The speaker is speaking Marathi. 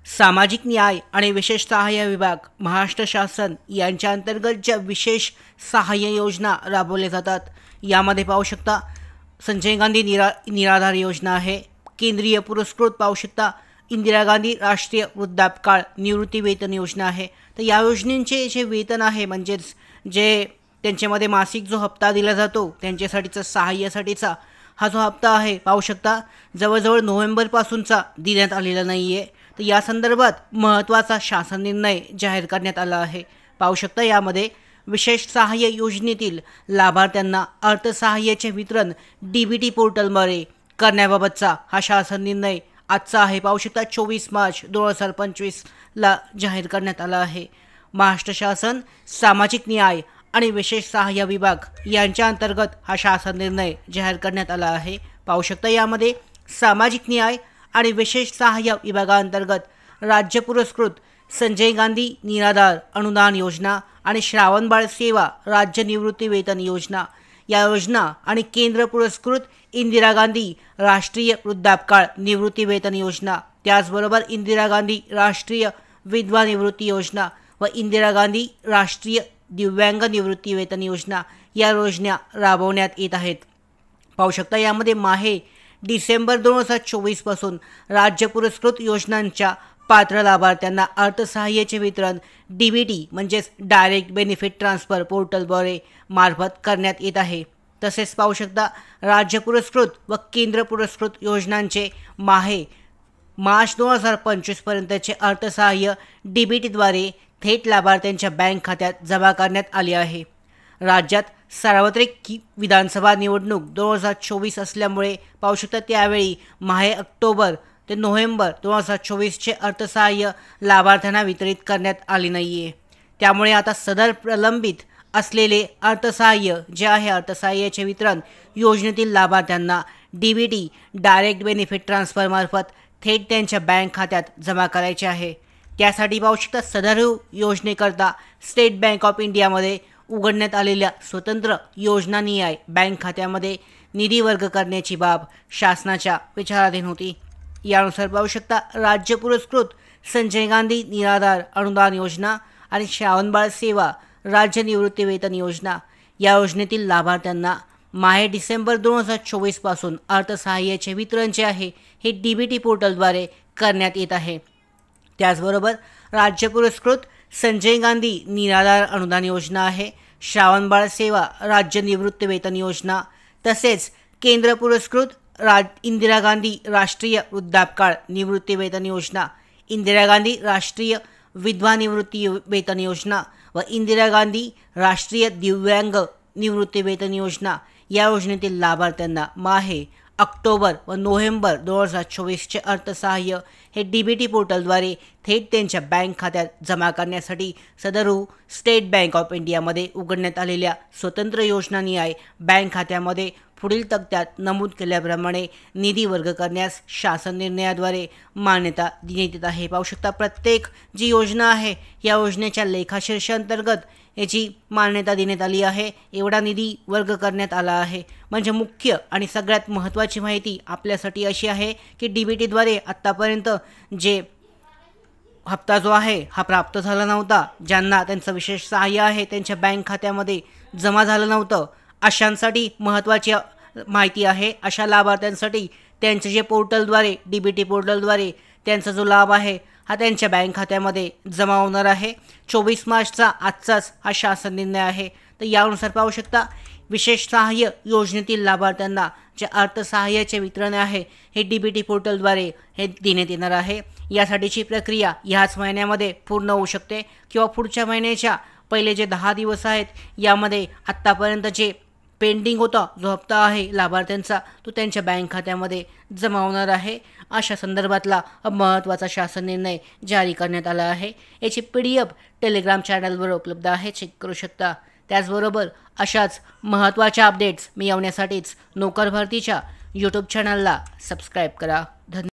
सामाजिक न्याय आणि विशेष सहाय्य विभाग महाराष्ट्र शासन यांच्या अंतर्गत ज्या विशेष सहाय्य योजना राबवल्या जातात यामध्ये पाहू शकता संजय गांधी निराधार योजना आहे, केंद्रीय पुरस्कृत पाहू शकता इंदिरा गांधी राष्ट्रीय वृद्धापकाळ निवृत्ती वेतन योजना आहे। तर या योजनेचे जे वेतन आहे म्हणजेच जे त्यांच्यामध्ये मासिक जो हप्ता दिला जातो त्यांच्यासाठीचा सहाय्यासाठीचा हा जो हप्ता आहे पाहू शकता जवळजवळ नोव्हेंबरपासूनचा देण्यात आलेला नाही आहे। तर या संदर्भात महत्त्वाचा शासन निर्णय जाहीर करण्यात आला आहे। पाहू शकता यामध्ये विशेष सहाय्य योजनेतील लाभार्थ्यांना अर्थसहाय्याचे वितरण डीबीटी पोर्टलद्वारे करण्याबाबतचा हा शासन निर्णय आजचा आहे। पाहू शकता 24 मार्च 2025 ला जाहीर करण्यात आला आहे। महाराष्ट्र शासन सामाजिक न्याय आणि विशेष सहाय्य विभाग यांच्या अंतर्गत हा शासन निर्णय जाहीर करण्यात आला आहे। पाहू शकता यामध्ये सामाजिक न्याय आणि विशेष सहाय्य विभागांतर्गत राज्य पुरस्कृत संजय गांधी निराधार अनुदान योजना आणि श्रावणबाळ सेवा राज्य निवृत्ती वेतन योजना या योजना आणि केंद्र पुरस्कृत इंदिरा गांधी राष्ट्रीय वृद्धापकाळ निवृत्ती वेतन योजना, त्याचबरोबर इंदिरा गांधी राष्ट्रीय विधवा निवृत्ती योजना व इंदिरा गांधी राष्ट्रीय दिव्यांग निवृत्ती वेतन योजना या योजना राबवण्यात येत आहेत। पाहू शकता यामध्ये माहे डिसेंबर 2024 पासून राज्य पुरस्कृत योजनांच्या पात्र लाभार्थ्यांना अर्थसहाय्याचे वितरण डीबीटी म्हणजेच डायरेक्ट बेनिफिट ट्रान्सफर पोर्टलद्वारे मार्फत करण्यात येत आहे। तसेच पाहू शकता राज्य पुरस्कृत व केंद्र पुरस्कृत योजनांचे माहे मार्च 2025 पर्यंतचे अर्थसहाय्य डीबीटीद्वारे थेट लाभार्थ्यांच्या बँक खात्यात जमा करण्यात आले आहे। राज्यात सार्वत्रिक विधानसभा निवडणूक 2024 असल्यामुळे पाहू शकता त्यावेळी माहे ऑक्टोबर ते नोव्हेंबर 2024चे अर्थसहाय्य लाभार्थ्यांना वितरित करण्यात आले नाही आहे। त्यामुळे आता सदर प्रलंबित असलेले अर्थसहाय्य जे आहे अर्थसहाय्याचे वितरण योजनेतील लाभार्थ्यांना डीबीटी डायरेक्ट बेनिफिट ट्रान्सफर मार्फत थेट त्यांच्या बँक खात्यात जमा करायचे आहे। त्यासाठी पाहू शकता सदर योजनेकरता स्टेट बँक ऑफ इंडियामध्ये उघडण्यात आलेल्या स्वतंत्र योजना निहाय बँक खात्यामध्ये निधी वर्ग करण्याची बाब शासनाच्या विचाराधीन होती। यानुसार पाहू शकता राज्य पुरस्कृत संजय गांधी निराधार अनुदान योजना आणि श्रावणबाळ सेवा राज्य निवृत्ती वेतन योजना या योजनेतील लाभार्थ्यांना माहे डिसेंबर 2024 पासून अर्थसहाय्याचे वितरण जे आहे हे डीबीटी पोर्टलद्वारे करण्यात येत आहे। त्याचबरोबर राज्य पुरस्कृत संजय गांधी निराधार अनुदान योजना आहे, श्रावणबाळ सेवा राज्य निवृत्ती वेतन योजना तसेच केंद्र पुरस्कृत इंदिरा गांधी राष्ट्रीय वृद्धापकाळ निवृत्ती वेतन योजना, इंदिरा गांधी राष्ट्रीय विधवा निवृत्ती वेतन योजना व इंदिरा गांधी राष्ट्रीय दिव्यांग निवृत्ती वेतन योजना या योजनेतील लाभार्थ्यांना माहे ऑक्टोबर व नोव्हेंबर 2024चे अर्थसहाय्य हे डीबीटी पोर्टलद्वारे थेट त्यांच्या बँक खात्यात जमा करण्यासाठी सदरू स्टेट बँक ऑफ इंडियामध्ये उघडण्यात आलेल्या स्वतंत्र योजना निहाय बँक खात्यामध्ये पुढील तक्त्यात नमूद केल्याप्रमाणे निधी वर्ग करण्यास शासन निर्णयाद्वारे मान्यता देण्यात येत आहे। पाहू शकता प्रत्येक जी योजना आहे या योजनेच्या लेखाशीर्षांतर्गत याची मान्यता देण्यात आली आहे, एवढा निधी वर्ग करण्यात आला आहे। म्हणजे मुख्य आणि सगळ्यात महत्त्वाची माहिती आपल्यासाठी अशी आहे की डीबीटीद्वारे आत्तापर्यंत जे हप्ता जो आहे हा प्राप्त झाला नव्हता, ज्यांना त्यांचं विशेष सहाय्य आहे त्यांच्या बँक खात्यामध्ये जमा झालं नव्हतं अशांसाठी महत्त्वाची माहिती आहे। अशा लाभार्थ्यांसाठी त्यांचे जे पोर्टलद्वारे डीबीटी पोर्टलद्वारे त्यांचा जो लाभ आहे हा त्यांच्या बँक खात्यामध्ये जमा होणार आहे। 24 मार्चचा आजचाच हा शासन निर्णय आहे। तर यानुसार पाहू शकता विशेष सहाय्य योजनेतील लाभार्थ्यांना जे अर्थसहाय्याचे वितरण आहे हे डीबीटी पोर्टलद्वारे हे देण्यात येणार आहे। यासाठीची प्रक्रिया ह्याच महिन्यामध्ये पूर्ण होऊ शकते किंवा पुढच्या महिन्याच्या पहिले जे 10 दिवस आहेत यामध्ये आत्तापर्यंत जे पेंडिंग होता जो हप्ता आहे लाभार्थ्यांचा तो त्यांच्या बँक खात्यामध्ये जमा होणार आहे। अशा संदर्भातला महत्त्वाचा शासन निर्णय जारी करण्यात आला आहे। याची PDF टेलिग्राम चॅनलवर उपलब्ध आहे, चेक करू शकता। त्याचबरोबर अशाच महत्त्वाच्या अपडेट्स मिळवण्यासाठीच नोकर भरतीच्या YouTube चॅनलला सबस्क्राईब करा। धन्यवाद।